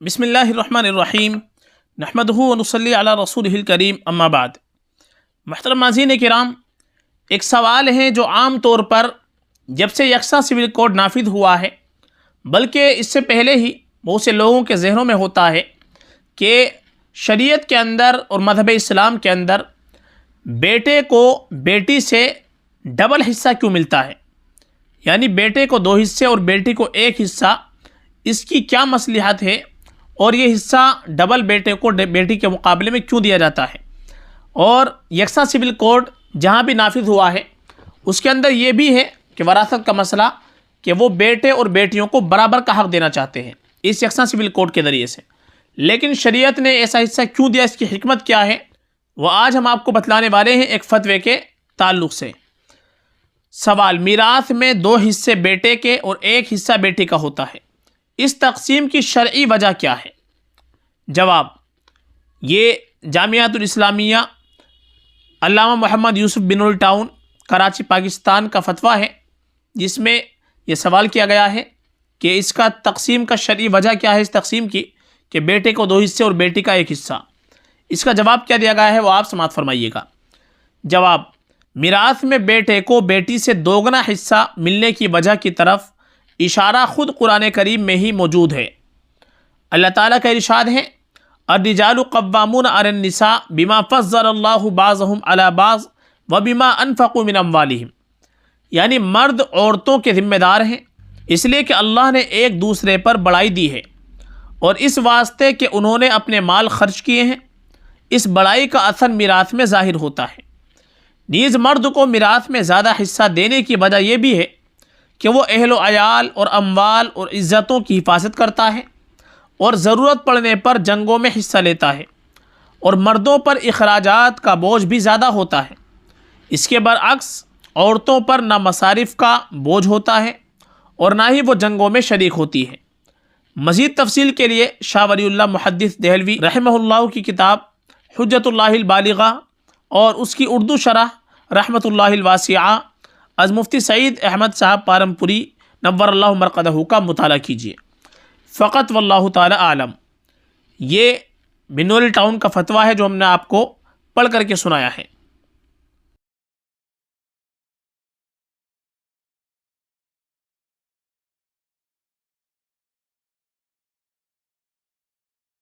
بسم اللہ الرحمن الرحیم نحمدہ ونصلی علی رسولہ الکریم اما بعد۔ محترم ناظرین کرام، ایک سوال ہے جو عام طور پر جب سے یکساں سول کوڈ نافذ ہوا ہے بلکہ اس سے پہلے ہی بہت سے لوگوں کے ذہنوں میں ہوتا ہے کہ شریعت کے اندر اور مذہب اسلام کے اندر بیٹے کو بیٹی سے ڈبل حصہ کیوں ملتا ہے، یعنی بیٹے کو 2 حصے اور بیٹی کو 1 حصہ، اس کی کیا مصلحت ہے اور یہ حصہ ڈبل بیٹے کو بیٹی کے مقابلے میں کیوں دیا جاتا ہے۔ اور یکساں سول کوڈ جہاں بھی نافذ ہوا ہے اس کے اندر یہ بھی ہے کہ وراثت کا مسئلہ کہ وہ بیٹے اور بیٹیوں کو برابر کا حق دینا چاہتے ہیں اس یکساں سول کوڈ کے ذریعے سے، لیکن شریعت نے ایسا حصہ کیوں دیا، اس کی حکمت کیا ہے، وہ آج ہم آپ کو بتلانے والے ہیں ایک فتوے کے تعلق سے۔ سوال: میراث میں 2 حصے بیٹے کے اور 1 حصہ بیٹی کا ہوتا ہے، اس تقسیم کی شرعی وجہ کیا ہے؟ جواب: یہ جامعۃ الاسلامیہ علامہ محمد یوسف بن ٹاؤن کراچی پاکستان کا فتویٰ ہے، جس میں یہ سوال کیا گیا ہے کہ اس کا تقسیم کا شرعی وجہ کیا ہے، اس تقسیم کی کہ بیٹے کو 2 حصے اور بیٹی کا 1 حصہ۔ اس کا جواب کیا دیا گیا ہے وہ آپ سماعت فرمائیے گا۔ جواب: میراث میں بیٹے کو بیٹی سے 2 گنا حصہ ملنے کی وجہ کی طرف اشارہ خود قرآن کریم میں ہی موجود ہے۔ اللہ تعالیٰ کا ارشاد ہے: الرجال قوامون علی النساء بما فضل اللہ بعضهم علی بعض وبما انفقوا من اموالہم، یعنی مرد عورتوں کے ذمہ دار ہیں اس لیے کہ اللہ نے ایک دوسرے پر بڑائی دی ہے اور اس واسطے کہ انہوں نے اپنے مال خرچ کیے ہیں۔ اس بڑائی کا اثر میراث میں ظاہر ہوتا ہے۔ نیز مرد کو میراث میں زیادہ حصہ دینے کی وجہ یہ بھی ہے کہ وہ اہل و عیال اور اموال اور عزتوں کی حفاظت کرتا ہے اور ضرورت پڑنے پر جنگوں میں حصہ لیتا ہے، اور مردوں پر اخراجات کا بوجھ بھی زیادہ ہوتا ہے۔ اس کے برعکس عورتوں پر نہ مصارف کا بوجھ ہوتا ہے اور نہ ہی وہ جنگوں میں شریک ہوتی ہے۔ مزید تفصیل کے لیے شاہ ولی اللہ محدث دہلوی رحمہ اللہ کی کتاب حجت اللہ البالغہ اور اس کی اردو شرح رحمت اللہ الواسعہ از مفتی سعید احمد صاحب پارمپوری نور اللہ مرقدہ کا مطالعہ کیجیے۔ فقط واللہ تعالی عالم۔ یہ بنول ٹاؤن کا فتویٰ ہے جو ہم نے آپ کو پڑھ کر کے سنایا ہے۔